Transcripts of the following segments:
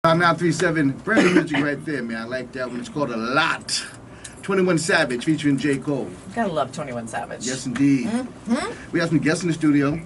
937, brand new music right there, man. I like that one. It's called A Lot. 21 Savage featuring J. Cole. Gotta love 21 Savage. Yes, indeed. We have some guests in the studio.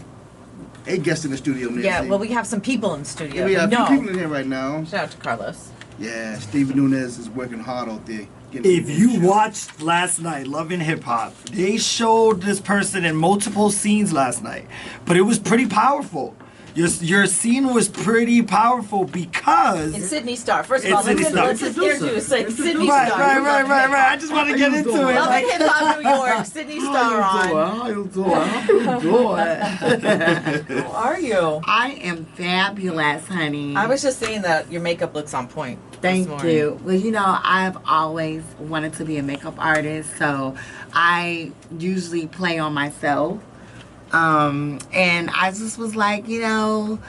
A guest in the studio, Nancy. Yeah, well, we have some people in the studio. Yeah, we have a few people in here right now. Shout out to Carlos. Yeah, Steven Nunez is working hard out there. If you watched last night, Love and Hip Hop, they showed this person in multiple scenes last night. But it was pretty powerful. Your scene was pretty powerful because... It's Sidney Starr. First of all, let's introduce Sidney Right. Starr. I just want to get into it. Love and Hip Hop New York, Sidney Starr on. How you doing? How are you? I am fabulous, honey. I was just saying that your makeup looks on point. Thank you. Well, you know, I've always wanted to be a makeup artist, so I usually play on myself. And I just was like, you know,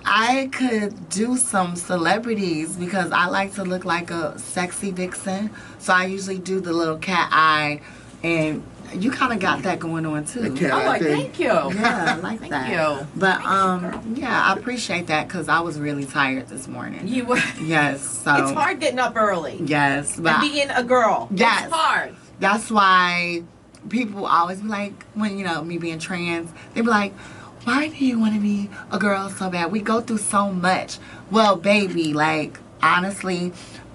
I could do some celebrities because I like to look like a sexy vixen. So I usually do the little cat eye, and you kind of got that going on too. Thank you. Yeah, I like that. Thank you. But yeah, I appreciate that because I was really tired this morning. You were. Yes. So It's hard getting up early. Yes, but And being a girl. Yes. It's hard. That's why people always be like, when, you know, me being trans, they be like, why do you want to be a girl so bad? We go through so much. Well, baby, like, honestly,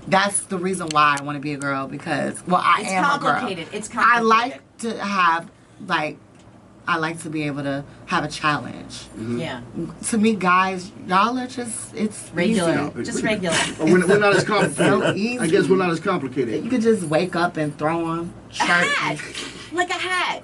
that's the reason why I want to be a girl because, well, I am a girl. It's complicated. I like to have, like, I like to be able to have a challenge. Yeah. To me, guys, y'all are just, it's Regular. easy. Just regular. We're not as complicated. So easy. I guess we're not as complicated. You could just wake up and throw on A shirt. hat. Like a hat.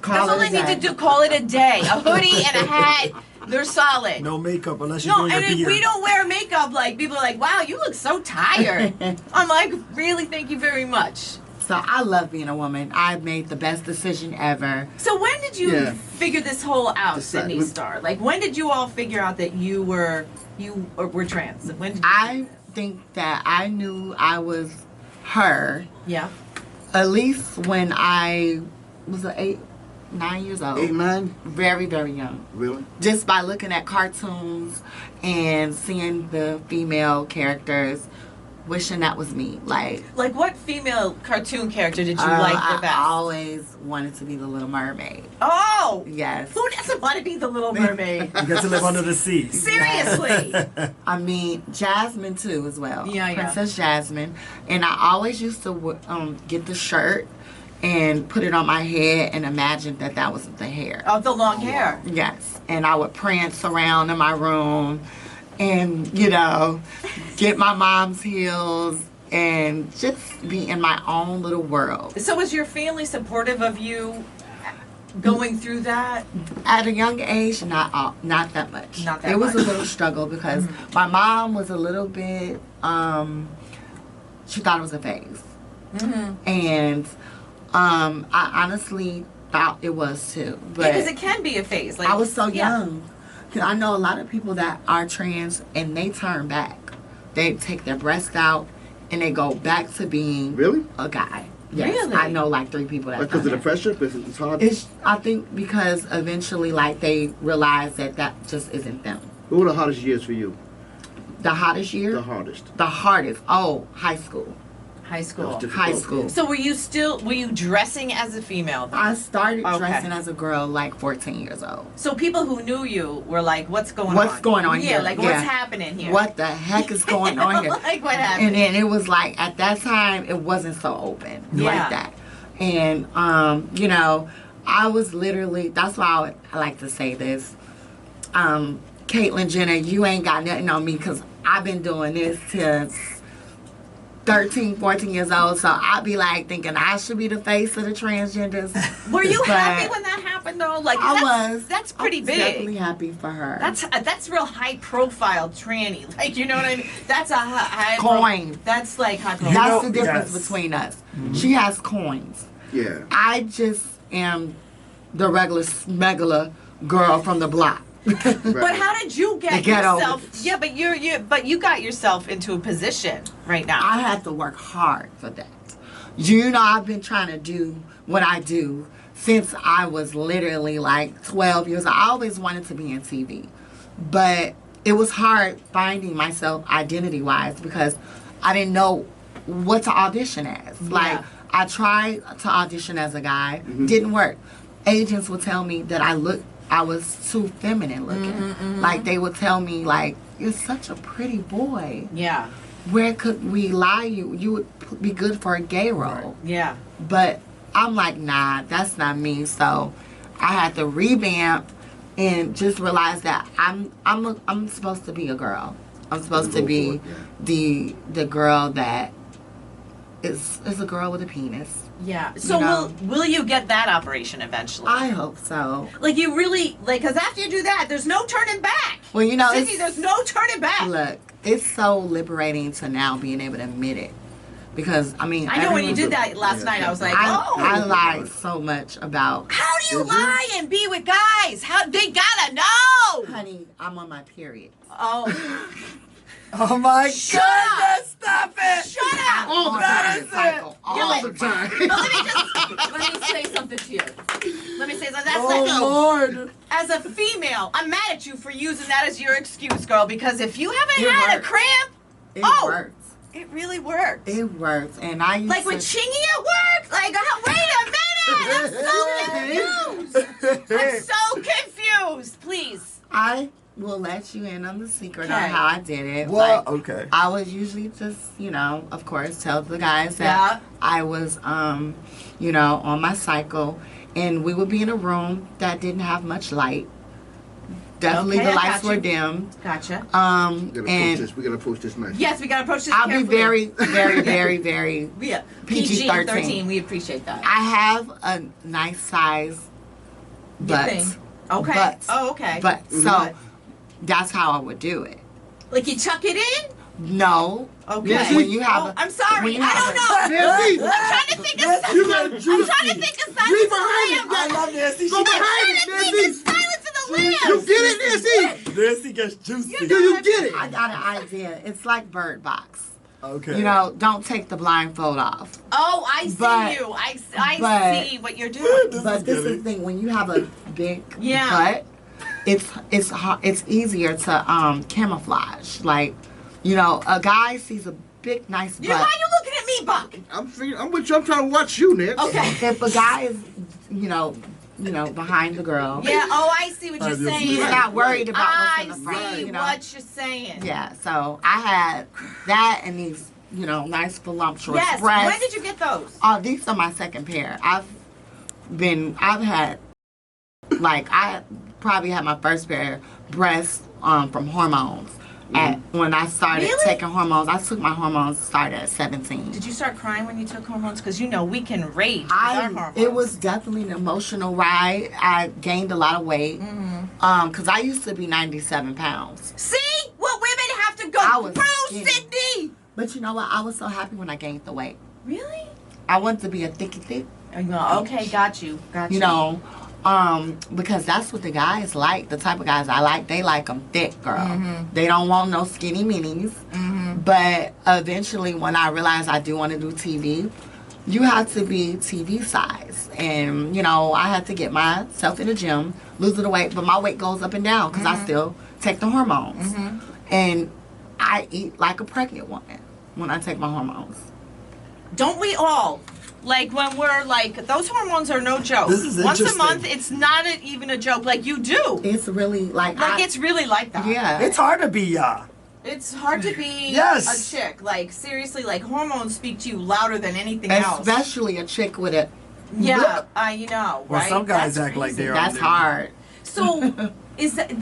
Call That's all it I a need day. to do. Call it a day. A hoodie and a hat. They're solid. No makeup unless you're No, doing and your if beard. we don't wear makeup, like, people are like, wow, you look so tired. I'm like, really, thank you very much. So I love being a woman. I made the best decision ever. So when did you figure this whole out, Decide- Sidney Starr? Like, when did you all figure out that you were trans? When did you I think that I knew I was her Yeah. at least when I was 9 years old. 8, 9? Very, very young. Really? Just by looking at cartoons and seeing the female characters, wishing that was me. Like What female cartoon character did you like the best? I always wanted to be the Little Mermaid. Oh! Yes. Who doesn't want to be the Little Mermaid? You get to live under the sea. Seriously. I mean, Jasmine too as well. Yeah. Princess Jasmine. And I always used to get the shirt and put it on my head and imagine that was the hair. Oh, the long hair. Yes. And I would prance around in my room and, you know, get my mom's heels and just be in my own little world. So was your family supportive of you going through that? At a young age, not that much. Not that It was much. a little struggle because my mom was a little bit, she thought it was a phase. And I honestly thought it was too. But Because it can be a phase. Like, I was so yeah. young. 'Cause I know a lot of people that are trans and they turn back. They take their breast out and they go back to being a guy. Yes, Really? I know like 3 people that Because of done the that. pressure? It's hard. I think because eventually like they realize that just isn't them. What were the hardest years for you? The hottest year? The hardest. The hardest. Oh, high school. High school. That was High difficult. school. So were you dressing as a female then? I started Okay. dressing as a girl like 14 years old. So people who knew you were like, what's going on? What's going on yeah, here? like Yeah. what's happening here? What the heck is going on here? Like what happened? And then it was like at that time it wasn't so open Yeah. like that. And you know, I was literally, that's why I like to say this. Caitlyn Jenner, you ain't got nothing on me because I've been doing this since 13, 14 years old, so I'd be like thinking I should be the face of the transgenders. Were you But happy when that happened though? Like That's pretty I was big. definitely happy for her. That's real high profile tranny. Like, you know what I mean? That's a high Coin. That's like high profile. That's the difference yes. between us. She has coins. Yeah. I just am the regular smuggler girl from the block. But how did you get over yourself? this. Yeah, but you got yourself into a position right now. I had to work hard for that. You know, I've been trying to do what I do since I was literally like 12 years old. I always wanted to be in TV. But it was hard finding myself identity-wise because I didn't know what to audition as. Like, I tried to audition as a guy, didn't work. Agents would tell me that I was too feminine looking. Like, they would tell me, like, you're such a pretty boy. Yeah. Where could we lie you? You would be good for a gay role. Yeah. But I'm like, nah, that's not me. So I had to revamp and just realize that I'm supposed to be a girl. I'm supposed to be the girl that is a girl with a penis. Yeah. So will you get that operation eventually? I hope so. Like, you really, like, because after you do that, there's no turning back. Well, you know, Sidney, there's no turning back. Look, it's so liberating to now being able to admit it. Because, I mean, I know when you did that last night, I was like, I lied so much about. How do you lie and be with guys? How they gotta know? Honey, I'm on my period. Oh. Oh my Shut goodness! Stop it! Shut up! All the time. Cycle. All the time. But let me say something to you. Let me say something. That's Oh like Lord! as a female, I'm mad at you for using that as your excuse, girl. Because if you haven't It had a works. cramp, It works. it really works. It works. And I used Like to. with Chingy at work? Like, wait a minute! I'm so confused! I'm so confused! Please. I will let you in on the secret on Okay. how I did it. Well, Like, okay. I would usually just, of course, tell the guys that I was, on my cycle, and we would be in a room that didn't have much light. Definitely Okay, the I lights got were you. dimmed. Gotcha. And We gotta approach this nice. Yes, we gotta approach this I'll be carefully. very, very, very, very. Yeah. PG-13. PG-13. We appreciate that. I have a nice size butt. thing. Okay. Butt. Oh, okay. But so Butt. that's how I would do it. Like you chuck it in? No. Okay. Nancy? When you have Oh, a, I'm sorry. when you I have don't know. Nancy! I'm trying to think of You gotta I'm juice trying to me. think of Read silence behind in the it, I lamb. love Nancy. Go She behind I'm it, trying to think of Nancy! silence in the You lambs. get it, Nancy! Nancy gets juicy. Do you get it? I got an idea. It's like Bird Box. Okay. Don't take the blindfold off. Oh, I see But- you. I but- see what you're doing. This But is this is good. the thing: when you have a big Yeah. butt, it's hard, it's easier to camouflage. Like, a guy sees a big nice You, why butt. are you looking at me, Buck? I'm with you. I'm trying to watch you, Nancy. Okay. If a guy is, behind the girl, Yeah. Oh, I see what you're Obviously. saying. he's not worried about what's I in the see front. what you're saying. Yeah. So I had that and these, nice voluptuous Yes. breasts. When did you get those? Oh, these are my second pair. I probably had my first pair of breasts from hormones. When I started Really? taking hormones, I took my hormones started at 17. Did you start crying when you took hormones? Because we can rage with our hormones. It was definitely an emotional ride. I gained a lot of weight because I used to be 97 pounds. See what women have to I go was through, skinny. Sydney. But you know what? I was so happy when I gained the weight. Really? I wanted to be a thicky thick. Okay, got you. Because that's what the guys like. The type of guys I like, they like them thick, girl. They don't want no skinny minis. But eventually, when I realized I do want to do TV, you have to be TV size. And, I had to get myself in the gym, lose the weight, but my weight goes up and down because I still take the hormones. And I eat like a pregnant woman when I take my hormones. Don't we all? Like when we're like, those hormones are no joke. This is Once a interesting. month, it's not even a joke. Like you do. It's really like It's really like that. yeah. It's hard to be ya. It's hard to be Yes. a chick. Like seriously, like hormones speak to you louder than anything else. Especially a chick with a. Yeah, Well, right? some guys That's act like crazy. they're That's hard. So, is that?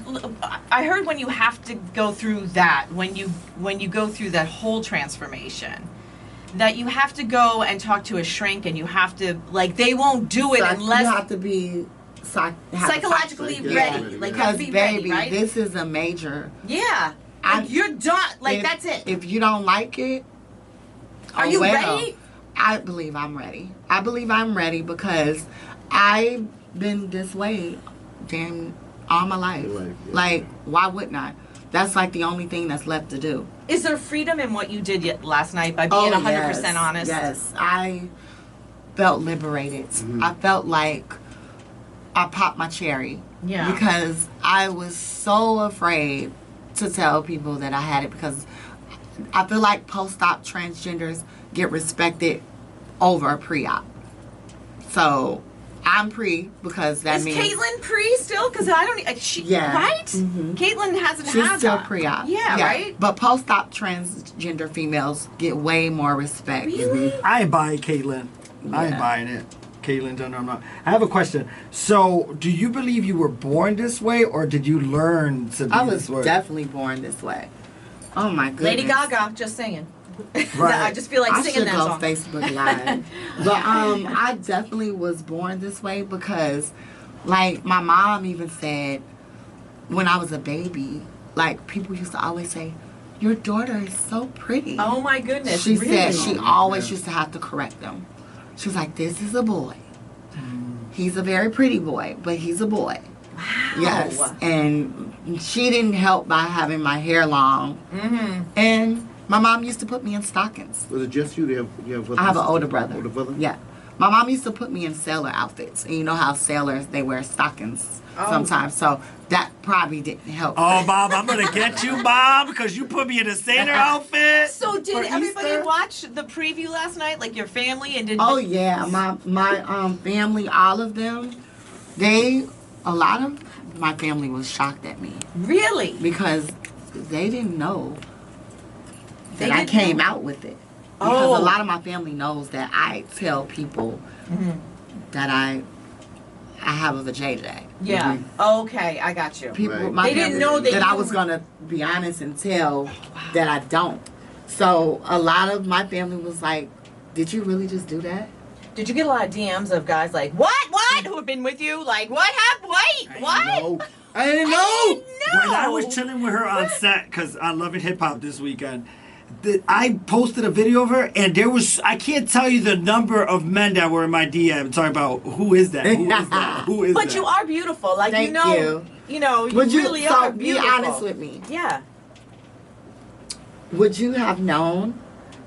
I heard when you have to go through that, when you go through that whole transformation, that you have to go and talk to a shrink, and you have to they won't do it unless you have to be psychologically Yeah. ready. Like you have Because to be baby, ready, right? this is a major. Yeah, I- like you're done. Like if, that's it. If you don't like it, Are you ready? I believe I'm ready. I believe I'm ready because I've been this way, damn, all my life. Right, yeah. Like, why wouldn't I? That's like the only thing that's left to do. Is there freedom in what you did last night by being 100% yes, honest? Yes, I felt liberated. I felt like I popped my cherry. Yeah. Because I was so afraid to tell people that I had it because I feel like post-op transgenders get respected over pre-op. So I'm pre because that Is means Caitlyn pre still? Because I don't. Yeah. Right? Mhm. Caitlyn hasn't she's had still that. pre-op. Yeah, right? But post-op transgender females get way more respect. Really? I ain't buying Caitlyn. I ain't Yeah. buying it. Caitlyn, I'm not. I have a question. So, do you believe you were born this way, or did you learn to be I was this way? definitely born this way. Oh my goodness. Lady Gaga, just singing. Right. I just feel like I singing should that go song. Facebook Live. But I definitely was born this way because, like, my mom even said when I was a baby, like, people used to always say, "Your daughter is so pretty." Oh my goodness! She really? said she always used to have to correct them. She was like, "This is a boy. He's a very pretty boy, but he's a boy." Wow. Yes, and she didn't help by having my hair long. Mm-hmm. And my mom used to put me in stockings. Was it just you? You have I have an older brother. Older brother? Yeah. My mom used to put me in sailor outfits. And you know how sailors, they wear stockings sometimes. So that probably didn't help. Oh, Bob, I'm gonna get you, Bob, because you put me in a sailor outfit. So did for everybody Easter. watch the preview last night? Like your family and did? Oh, yeah. My family, all of them, a lot of my family was shocked at me. Really? Because they didn't know They that I didn't came know? out with it. Because Oh. a lot of my family knows that I tell people that I have a vajayjay. Yeah. Okay, I got you. People, Right. my They didn't family- know that I you- was gonna be honest and tell that I don't. So a lot of my family was like, "Did you really just do that?" Did you get a lot of DMs of guys like, what, who have been with you? Like, what happened? Wait, what? No. I didn't know. When I was chilling with her on set, because I love it hip hop this weekend, I posted a video of her, and there was, I can't tell you the number of men that were in my DM talking about who is that? Who is that? Who is But that? you are beautiful. Like, Thank you know, you. you Would you really so are be beautiful. honest with me? Yeah. Would you have known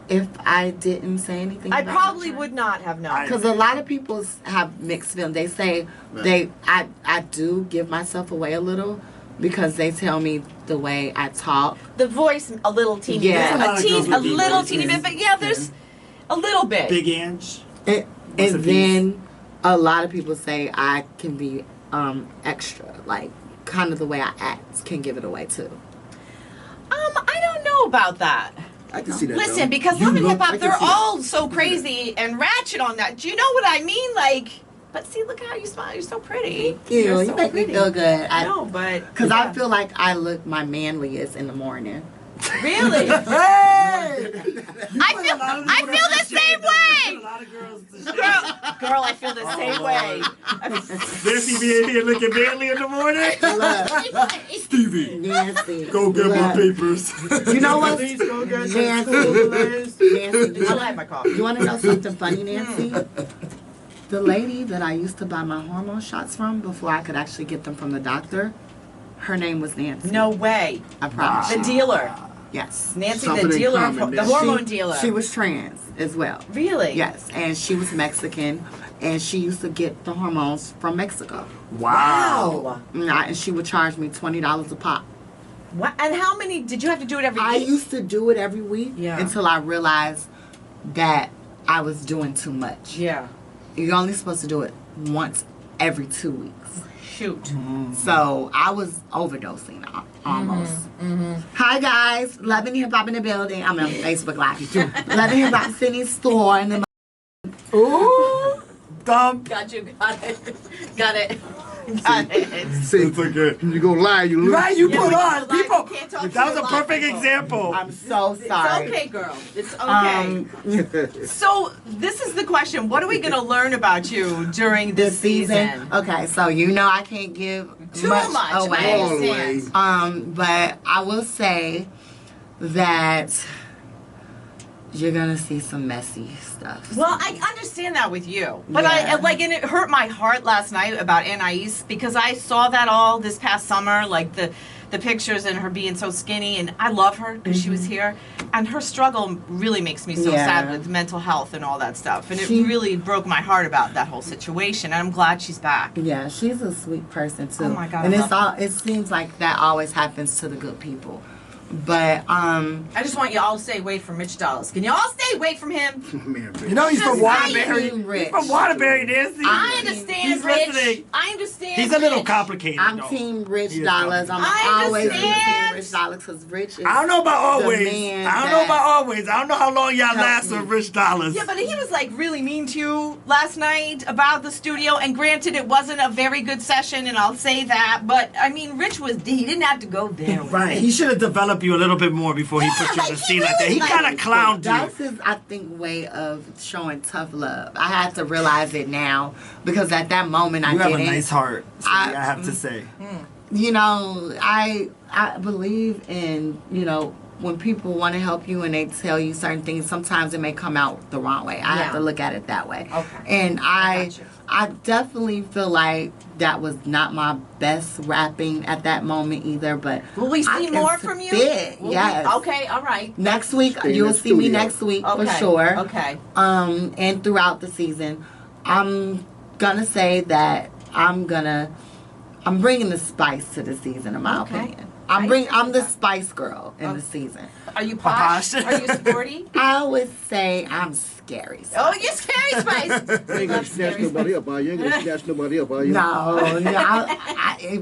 if I didn't say anything? I about probably my would not have known. Because a lot of people have mixed feelings. They say I do give myself away a little because they tell me the way I talk. The voice, a little teeny Yeah. bit. There's a lot of girls A with deep little voices. teeny bit, but yeah, there's a little bit. Big Ange. And What's a then a lot of people say I can be extra, like kind of the way I act can give it away too. I don't know about that. I can see that. Listen, though. because You Love and look- Hip I Hop, can they're see that. all so crazy and ratchet on that. Do you know what I mean? Like, but see, look how you smile. You're so pretty. You're You so make me pretty. feel good. I know, but Because yeah. I feel like I look my manliest in the morning. really. Hey! I feel the same way. Girl, I feel the same way. Nancy be in here looking manly in the morning. Stevie, Nancy. go get my look. papers. You know what? Please go get Nancy. Nancy, I'll have my coffee. you want to know something funny, Nancy? The lady that I used to buy my hormone shots from before I could actually get them from the doctor, her name was Nancy. No way. I promise The you. dealer. Yes. Nancy, Something the in dealer, common the there. hormone dealer. She was trans as well. Really? Yes, and she was Mexican, and she used to get the hormones from Mexico. Wow. And she would charge me $20 a pop. What? And how many did you have to do it every I week? used to do it every week until I realized that I was doing too much. Yeah. You're only supposed to do it once every 2 weeks. Shoot. So I was overdosing almost. Hi guys, Love and Hip Hop in the building. I'm on Facebook Live. Love and Hip Hop Sidney Starr in the Ooh. Dump. Got you. Got it. Got it. Got it. See, It's okay. you go lie, you lose. Right, you Yeah, put we on. can't lie, People. we can't talk That to was a a lot of perfect people. example. I'm so sorry. It's okay, girl. It's okay. So this is the question. What are we going to learn about you during this season? Okay, so you know I can't give Too much much. I away. understand. But I will say that you're gonna see some messy stuff. Well, I understand that with you, but Yeah. and it hurt my heart last night about Anais because I saw that all this past summer, like the the pictures and her being so skinny, and I love her because she was here, and her struggle really makes me so sad with mental health and all that stuff, and it really broke my heart about that whole situation, and I'm glad she's back. Yeah, she's a sweet person too. Oh my God, and I it's love all. It seems like that always happens to the good people. But I just want you all to stay away from Rich Dollars. Can you all stay away from him? Man, You know he's from Just Waterbury. saying, Rich. He's from Waterbury, Nancy. I understand, He's Rich. listening. I understand. He's a little Rich. complicated. I'm though. Team Rich He is Dollars. I'm I always Team understand. Rich Dollars because Rich is. I don't know about always. the man I don't know that about always. I don't know how long y'all helped last me. with Rich Dollars. Yeah, but he was like really mean to you last night about the studio. And granted, it wasn't a very good session, and I'll say that. But I mean, Rich he didn't have to go there. with Right. it. He should have developed you a little bit more before he put you in the scene like that. He kind of clowned you. That's his, I think, way of showing tough love. I had to realize it now because at that moment I You have didn't. a nice heart, Cindy, I have to say. You know, I believe in, you know, when people want to help you and they tell you certain things, sometimes it may come out the wrong way. I have to look at it that way. Okay. And I got you. I definitely feel like that was not my best rapping at that moment either, but Will we I see can more from you? spit, Will we- yes. Okay, all right. next week Stay in you'll the see me studio. next week Okay. for sure. Okay. And throughout the season, I'm gonna say that I'm bringing the spice to the season, in my Okay. opinion. I I'm the that. spice girl in the season. Are you posh? Posh. Are you sporty? I always say I'm scary. Oh, you're scary spice. You ain't We gonna love snatch scary nobody spice. up, are you? You ain't gonna snatch nobody up, are you? No,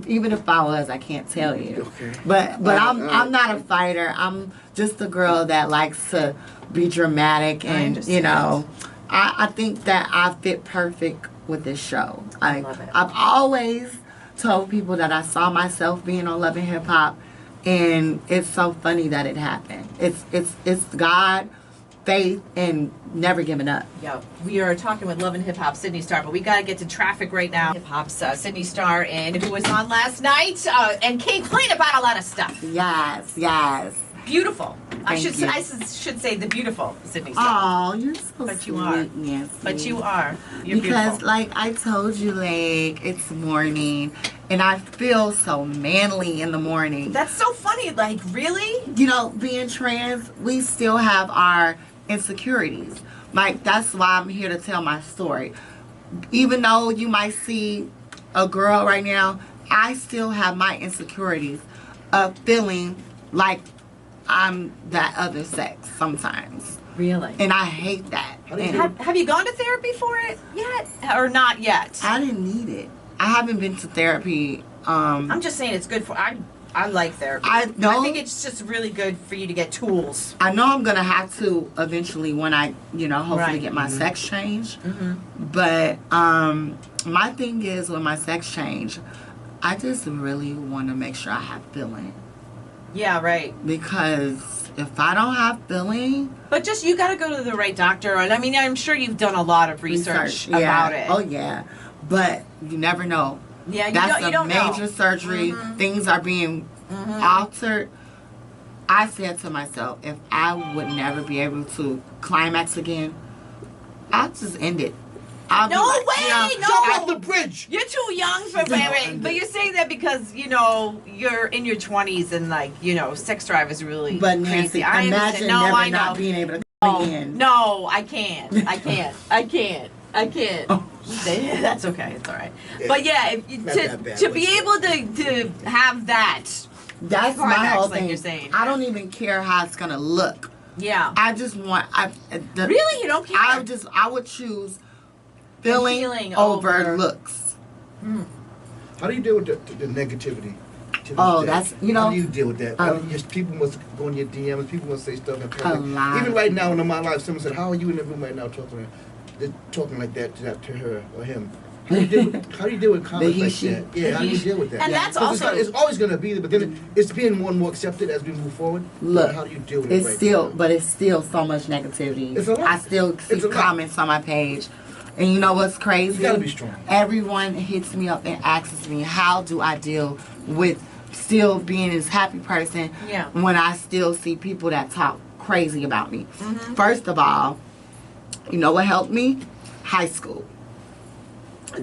even if I was, I can't tell you. Okay. But I'm alright. not a fighter. I'm just a girl that likes to be dramatic, I and understand. you know, I think that I fit perfect with this show. I love it. I've always told people that I saw myself being on Love and Hip Hop, and it's so funny that it happened. It's God, faith, and never giving up. Yo, we are talking with Love and Hip Hop, Sidney Starr, but we got to get to traffic right now. Hip Hop's Sidney Starr, and who was on last night, and came clean about a lot of stuff. Yes. Beautiful. I Thank should you. say the beautiful Sidney Starr. Oh, you're so But sweet, you are. Nancy. But you are. You're Because, beautiful. like I told you, like, it's morning, and I feel so manly in the morning. That's so funny. Like, really? You know, being trans, we still have our insecurities. Like, that's why I'm here to tell my story. Even though you might see a girl right now, I still have my insecurities of feeling like I'm that other sex sometimes. Really? And I hate that. do you And Have you gone to therapy for it yet? Or not yet? I didn't need it. I haven't been to therapy. I'm just saying it's good for. I like therapy. I know. I think it's just really good for you to get tools. I know I'm gonna have to eventually when I, hopefully Right. get my sex change. Mm-hmm. But my thing is with my sex change, I just really want to make sure I have feeling, Yeah, right. because if I don't have feeling, But just you got to go to the right doctor, and I mean, I'm sure you've done a lot of research about it. Oh yeah, but you never know. Yeah, That's you don't a know. major surgery. Mhm. Things are being altered. I said to myself, if I would never be able to climax again, I'll just end it. I'll be No like, way, no. Jump off the bridge! You're too young for wait, but you're saying that because you're in your 20s and sex drive is really But crazy. Nancy, I imagine understand. No, never I know. not being able to Oh, come again. no, I can't. I can't. Oh. That's okay. It's all right. But yeah, Not that bad, to be but able to have that, That's my climax, whole like thing. you're saying. I don't even care how it's gonna look. yeah. I just want. Really, you don't care? I would choose feeling, feeling over over- looks. How do you deal with the negativity? to this Oh, day? that's- How do you deal with that? um, Just people must go in your DMs. People must say stuff. And A lot. Even right now in my life, someone said, "How are you in the room right now talking? They're talking like that to her or him." How do you deal with comments he, like she. that? Yeah, how do you deal with that? And that's 'Cause also- it's always going to be there, but then it's being more and more accepted as we move forward. Look, How do you deal with it? It's right still, now? but it's still so much negativity. It's a lot. I still see It's a lot. comments on my page, and you know what's crazy? You gotta be strong. Everyone hits me up and asks me, "How do I deal with still being this happy person Yeah. when I still see people that talk crazy about me?" Mm-hmm. First of all, you know what helped me? High school.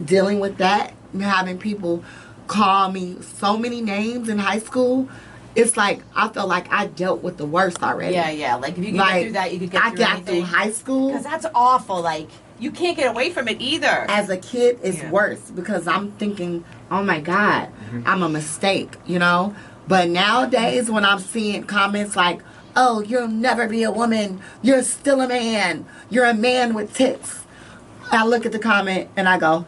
Dealing with that, having people call me so many names in high school. It's like I felt like I dealt with the worst already. Yeah. Like if you could Like, get through that, you could get I through got anything. through high school. Because that's awful. Like you can't get away from it either. As a kid, it's Yeah. worse because I'm thinking, oh my God, I'm a mistake, you know? But nowadays, when I'm seeing comments like, oh, you'll never be a woman, you're still a man, you're a man with tits, I look at the comment and I go,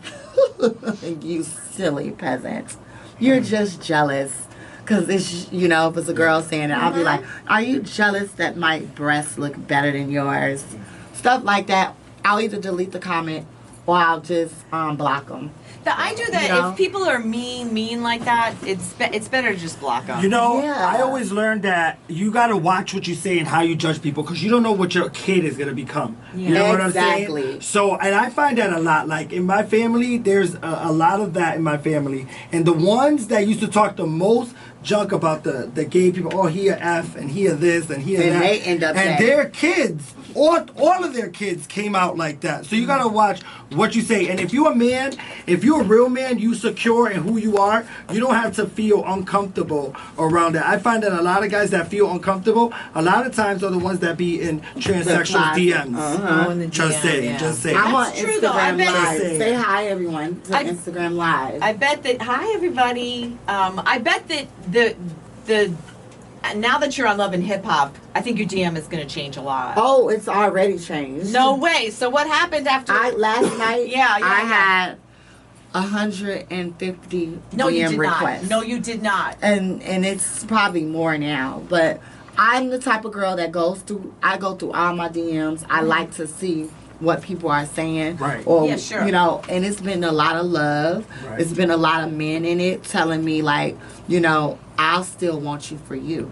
you silly peasant. You're just jealous. Because it's, you know, if it's a girl saying it, I'll be like, are you jealous that my breasts look better than yours? Stuff like that. I'll either delete the comment or I'll just block them. I do that. You know? If people are mean like that, it's better to just block them. You know, Yeah. I always learned that you got to watch what you say and how you judge people because you don't know what your kid is going to become. You know what I'm Exactly. saying? So, and I find that a lot. Like in my family, there's a lot of that in my family. And the ones that used to talk the most junk about the gay people, oh, he a F and he a this and he a And that. they end up and gay. their kids, all of their kids came out like that. So you got to watch what you say. And if you're a man, if you're a real man, you secure in who you are, you don't have to feel uncomfortable around that. I find that a lot of guys that feel uncomfortable, a lot of times are the ones that be in transsexual DMs. Oh, in the Just DM, say, yeah. just say. I'm on That's true, though. I Instagram bet- Live. Say it. Say hi, everyone, to I- Instagram Live. I bet that. Hi, everybody. I bet that the now that you're on Love and Hip Hop, I think your DM is going to change a lot. Oh, it's already changed. No way. So what happened after? Last night, Yeah, I yeah. had 150 no, you DM did requests. not. No, you did not. and it's probably more now, but I'm the type of girl that I go through all my DMs. I like to see what people are saying. Right. Or, Yeah, sure. you know, and it's been a lot of love. Right. It's been a lot of men in it telling me, like, you know, I'll still want you for you.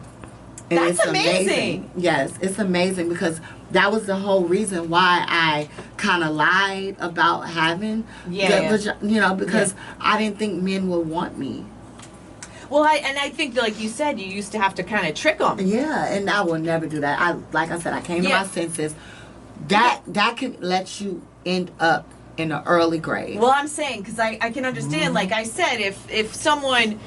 And That's it's amazing. Yes, it's amazing because that was the whole reason why I kind of lied about having you know, because I didn't think men would want me. Well, I think, like you said, you used to have to kind of trick them. Yeah, and I will never do that. Like I said, I came to Yeah. my senses. That can let you end up in an early grave. Well, I'm saying because I can understand. Like I said, if someone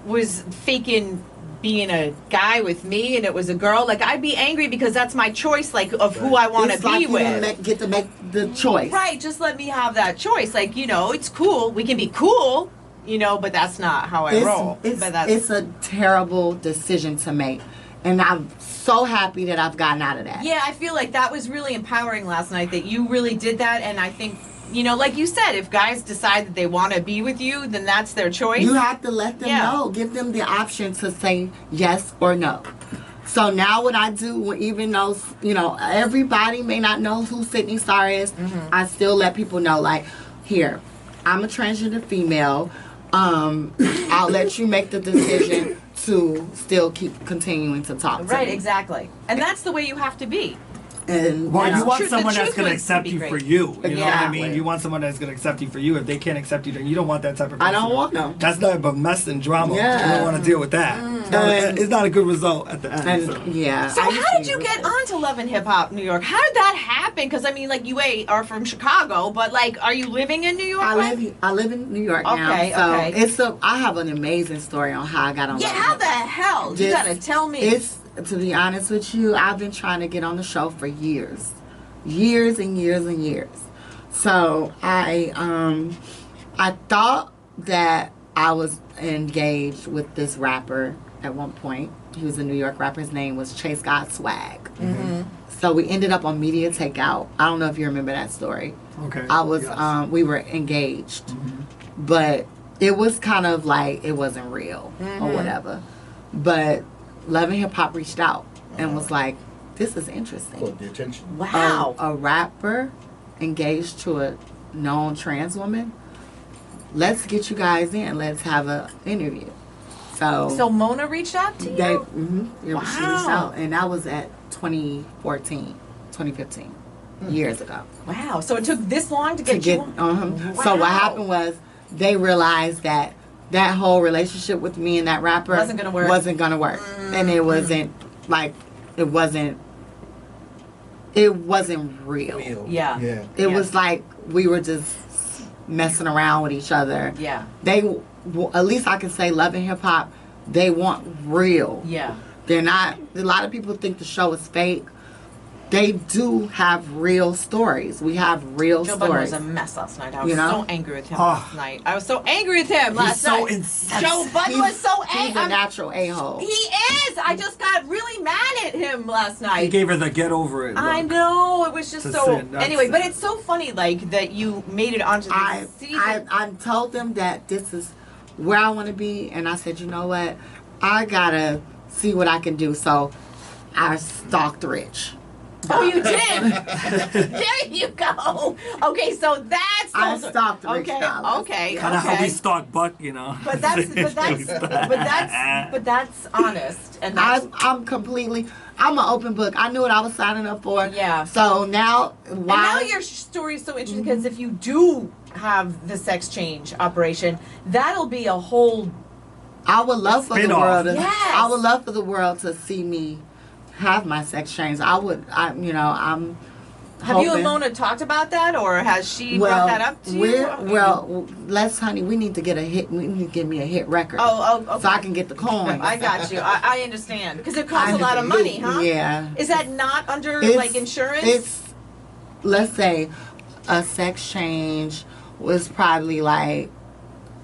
was faking being a guy with me and it was a girl, like I'd be angry because that's my choice, like of who I want to It's be like you with. get to make the choice. Right, just let me have that choice. Like, you know, it's cool. We can be cool, you know, but that's not how I roll. It's But that's, it's a terrible decision to make, and I'm so happy that I've gotten out of that. yeah, I feel like that was really empowering last night that you really did that. And I think, you know, like you said, if guys decide that they want to be with you, then that's their choice. You have to let them Yeah. know. Give them the option to say yes or no. So now what I do, even though, you know, everybody may not know who Sidney Starr is, I still let people know, like, here, I'm a transgender female. I'll let you make the decision to still keep continuing to talk to Right, me. exactly. And that's the way you have to be. And Well, That's you want true. The someone that's truth going to would accept be you great. for you. You know what I Exactly. mean? You want someone that's going to accept you for you. If they can't accept you, then you don't want that type of person. I don't want them. That's nothing but mess and drama. Yeah. You don't want to deal with that. It's not a good result at the end. And so. yeah. So I how did used you to get be really- onto Love and Hip Hop New York? How did that happen? Because I mean, like you are from Chicago, but like, are you living in New York? I live in New York now. Okay, So okay. I have an amazing story on how I got on. Yeah, Love and how Hip the Hop. hell? You This- gotta tell me. It's, to be honest with you, I've been trying to get on the show for years. Years and years and years. So I thought that I was engaged with this rapper at one point. He was a New York rapper. His name was Chase God Swag. Mm-hmm. So we ended up on Media Takeout. I don't know if you remember that story. Okay. I was Yes. we were engaged, Mhm. but it was kind of like it wasn't real or whatever. But Love and Hip Hop reached out and was like, "This is interesting. Caught the attention. Wow. A rapper engaged to a known trans woman. Let's get you guys in. Let's have an interview." So Mona reached out to you? they she reached Wow. out, and that was at 2015, years ago. Wow. So it took this long to To get get you on? So what Wow. happened was they realized that that whole relationship with me and that rapper Wasn't gonna work. wasn't gonna work. And it wasn't like it wasn't real. Real. Yeah. Yeah. It Yeah. was like we were just messing around with each other. Yeah. They well, at least I can say Love and Hip Hop, they want real. Yeah. They're not, a lot of people think the show is fake. They do have real stories. We have real Joe Budden was stories. a mess last night. I was You know? so angry with him last night. I was so angry with him last so night. incensed. Joe Budden was so He's a angry. natural a-hole. He is. I just got really mad at him last night. He gave her the get over it. I look. know, it was just To so. sin, that's Anyway, but sin. it's so funny, like that you made it onto the season. I told them that this is where I want to be, and I said, you know what, I gotta see what I can do. So I stalked Rich. Oh, you did. There you go. Okay, so that's. I also- stalked Rich Okay, Dollars. okay, Kind of how we okay. stalk Buck, you know. But that's honest, and that's. I'm completely. I'm an open book. I knew what I was signing up for. Yeah. So now, And why? now your story is so interesting because if you do have the sex change operation, that'll be a whole. I would love for the Spin-off. world. Yes. I would love for the world to see me have my sex change. I'm. Have you hoping- and Mona talked about that, or has she brought that up to you? honey, we need to get a hit. We need to give me a hit record. Oh, okay. So I can get the coins. I got you. I understand because it costs a lot of money, huh? Yeah. Is that not under It's- like insurance? It's, let's say, a sex change was probably like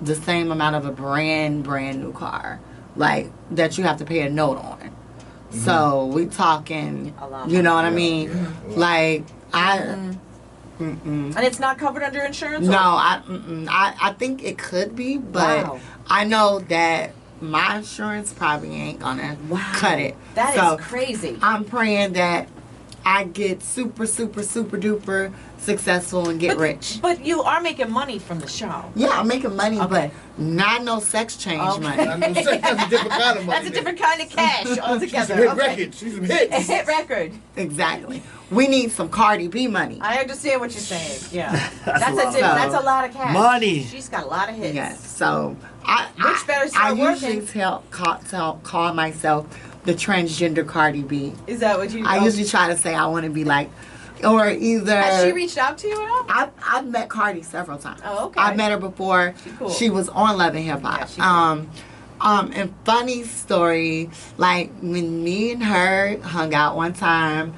the same amount of a brand new car, like that you have to pay a note on. Mm-hmm. So we talking, A lot you know what I Yeah, mean? yeah. Like I. and it's not covered under insurance. No, or- I think it could be, but Wow. I know that my insurance probably ain't gonna Wow. cut it. That is so crazy. I'm praying that I get super duper successful and get rich. But you are making money from the show. Yeah, I'm making money, Okay. but not no sex change Okay. money. I know, that's a different kind of money. That's a different kind of cash She's altogether. some hit Okay. records. She's some A hits. hit record. Exactly. We need some Cardi B money. I understand what you're saying. Yeah, That's a lot. that's a lot of cash. Money. She's got a lot of hits. Yes. So I Which better start I usually working. call myself the transgender Cardi B. Is that what you? I usually try to say I want to be like, or either. Has she reached out to you at all? I've met Cardi several times. Oh, okay. I've met her before. She's cool. She was on Love and Hip Hop. Yeah, she's cool. And funny story, like when me and her hung out one time,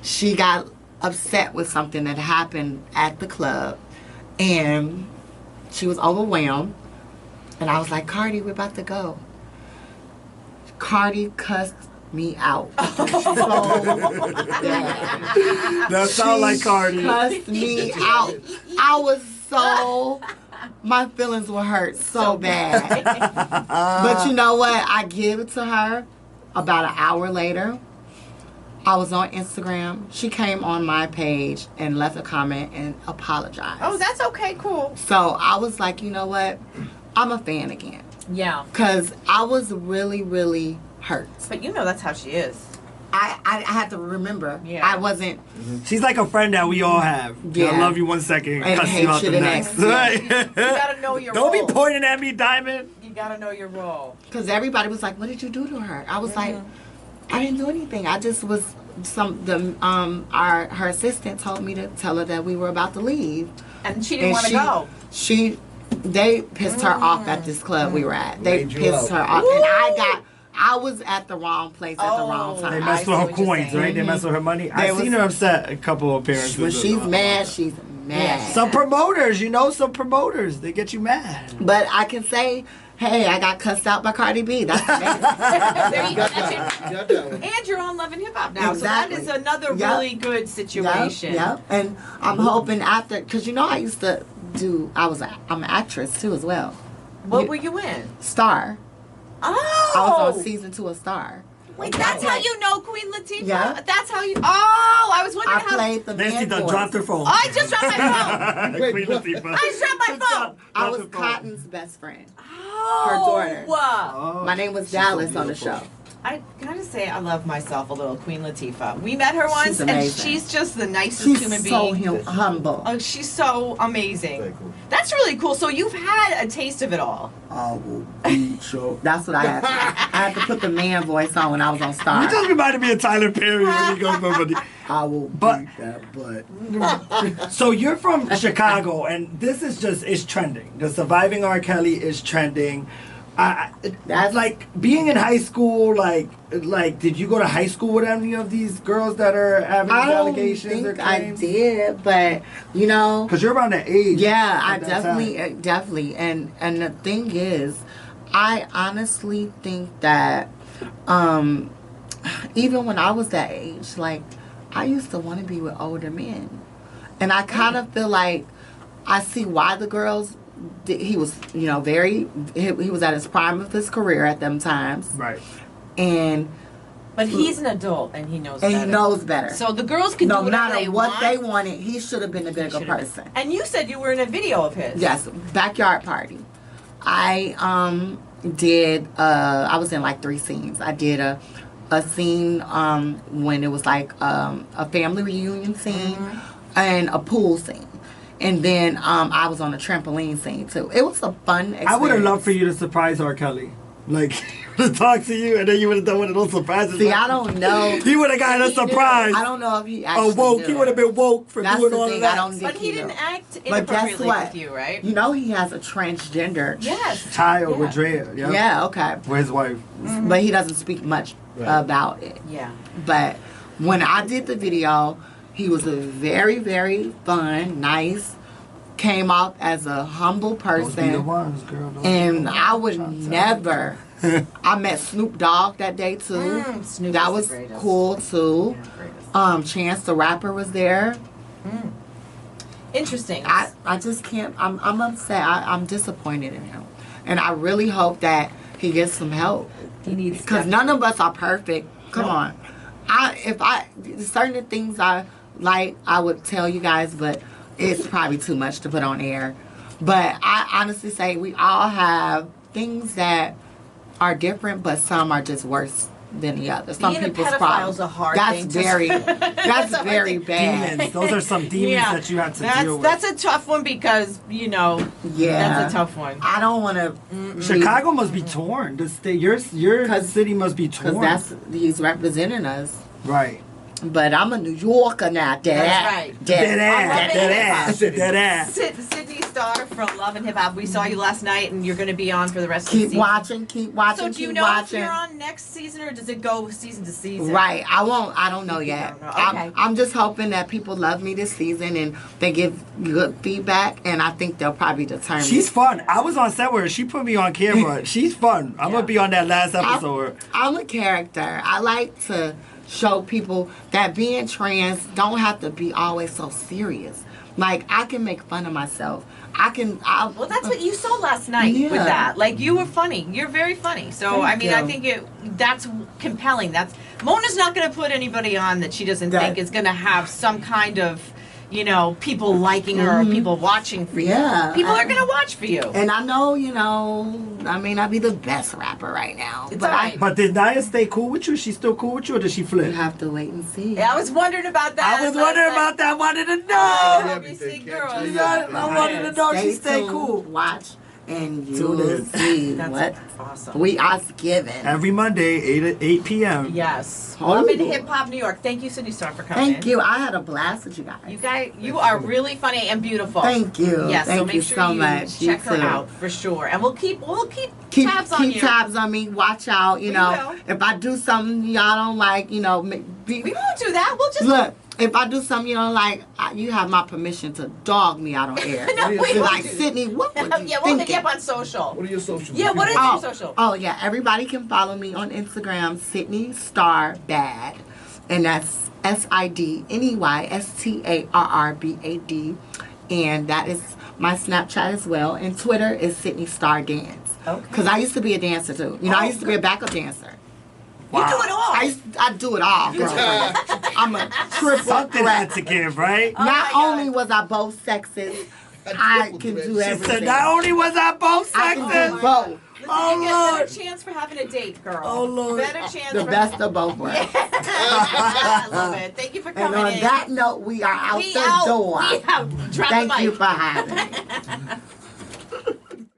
she got upset with something that happened at the club, and she was overwhelmed. And I was like, Cardi, we're about to go. Cardi cussed me out. So bad. That sound like Cardi. Cussed me out. I was so, my feelings were hurt so bad. But you know what? I give it to her. About an hour later, I was on Instagram. She came on my page and left a comment and apologized. Oh, that's okay. Cool. So I was like, you know what? I'm a fan again. Yeah. Because I was really, really hurt. But you know that's how she is. I had to remember. Yeah. I wasn't. She's like a friend that we all have. Yeah. I love you 1 second, And cuss hate you out you the the next. next. Right? You gotta know your Don't role. be pointing at me, Diamond. You gotta know your role. Because everybody was like, what did you do to her? I was like, Mm-hmm. I didn't do anything. I just was her assistant told me to tell her that we were about to leave. And she didn't want to go. They pissed her off at this club we were at. They Laid you pissed out. her off. And I was at the wrong place at the wrong They I time. messed see with her what you're coins, saying. right? They messed with her money. They I've was- seen her upset a couple of appearances. When she's mad, she's mad. Some promoters, some promoters, they get you mad. But I can say, hey, I got cussed out by Cardi B. That's amazing. There you go. Got That's that. it. Got that one. And you're on Love and Hip Hop now, Exactly. so that is another Yep. really good situation. Yep. And I'm hoping after, because I used to I'm an actress too as well. What were you in? Star. Oh, I was on season 2 of Star. Wait, that's how you know Queen Latifah? Yeah. That's how you. Oh, I was wondering I how. played the Nancy man done voice. dropped her phone. Oh, I just dropped my phone. Queen Latifah. I just dropped my phone. I was Dropped her phone. Cotton's best friend. Oh, daughter. Oh. My name was She's so Dallas on the beautiful. show. I gotta say, I love myself a little Queen Latifah. We met her once, and amazing. she's just the nicest She's human so being. humble. Oh, she's so amazing. Very cool. That's really cool. So you've had a taste of it all. I will beat you. That's what I had. I had to put the man voice on when I was on Star. You just reminded me of Tyler Perry when he goes over the. I will beat that butt. So you're from Chicago, and this is just, it's trending. The Surviving R. Kelly is trending. That's like being in high school. Like, did you go to high school with any of these girls that are having these allegations or claims? I did, but you know, because you're around that age. Yeah, I definitely, and the thing is, I honestly think that, even when I was that age, like, I used to want to be with older men, and I kind of feel like I see why the girls. He was, you know, he was at his prime of his career at them times. Right. But he's an adult and he knows better. And he knows better. So the girls can do whatever they want. No matter what they wanted, he should have been the bigger person. And you said you were in a video of his. Yes, backyard party. I did, I was in like 3 scenes. I did a scene when it was like a family reunion scene and a pool scene. And then I was on a trampoline scene too. It was a fun experience. I would have loved for you to surprise R. Kelly. Like, to talk to you, and then you would have done one of those surprises. See, I don't know. He would have gotten a surprise. I don't know if he actually woke. He would have been woke for doing all of that. I don't think but he didn't act but guess inappropriately what? with you, right? You know he has a transgender child with Drea. Yeah, okay. With his wife. Mm-hmm. But he doesn't speak much about it. Yeah. But when I did the video, he was a very, very fun, nice, came off as a humble person. Those be the ones, girl. And I would never. I met Snoop Dogg that day too. Snoop that was cool too. Chance the Rapper was there. Interesting. I just can't. I'm upset. I'm disappointed in him, and I really hope that he gets some help. He needs, because none of us are perfect. Come on. If certain things I like, I would tell you guys, but it's probably too much to put on air. But I honestly say we all have things that are different, but some are just worse than the other. Some being people's a problems. A hard that's thing very that's very bad. Demons. Those are some demons that you have to deal with. That's a tough one because, you know, that's a tough one. I don't want to. Chicago must be torn. The state, your city must be torn. Because he's representing us. Right. But I'm a New Yorker now, That's right. Dead ass. Sidney Starr from Love and Hip Hop. We saw you last night, and you're going to be on for the rest of the season. Keep watching. So do you know if you're on next season, or does it go season to season? Right. I don't know yet. Okay. I'm just hoping that people love me this season and they give good feedback, and I think they'll probably determine. She's fun. I was on set with her. She put me on camera. She's fun. I'm going to be on that last episode. I'm a character. I like to show people that being trans don't have to be always so serious. Like, I can make fun of myself. Well, that's what you saw last night with that. Like, you were funny. You're very funny. So, I think that's compelling. Mona's not going to put anybody on that she doesn't think is going to have some kind of, you know, people liking her or people watching for you. Yeah. People are going to watch for you. And I know, you know, I may not be the best rapper right now. But did Naya stay cool with you? She's still cool with you, or did she flip? You have to wait and see. Yeah, I was wondering about that. I wanted to know. I wanted to know she stayed cool. Watch. And you will see what awesome. we are given. Every Monday, 8 p.m. Yes. Love and Hip Hop New York. Thank you, Sidney Starr, for coming. Thank you. I had a blast with you guys. You are really funny and beautiful. Thank you. Yes, Thank so make you sure so you much. check her out for sure. And we'll keep tabs on you. Keep tabs on me. Watch out. You know, if I do something y'all don't like, you know, we won't do that. We'll just look. If I do something you don't like, you have my permission to dog me out on air. No, we like, Sidney, what would you we'll hit you up on social. What are your socials? Yeah, what is your social? Oh, yeah. Everybody can follow me on Instagram, Sidney Starr Bad. And that's SidneyStarrbad. And that is my Snapchat as well. And Twitter is Sidney Starr Dance. Okay. Because I used to be a dancer, too. You know, I used to be a backup dancer. Wow. You do it all. I do it all, girl. I'm a triple threat to give, right? Not only was I both sexes, I can do everything. She said, not only was I both sexes. I can do both. Listen, you get better chance for having a date, girl. Oh, Lord. Better chance the best of both worlds. I love it. Thank you for coming in. And on that note, we are out the door. We out. Drop the Thank mic. you for having me.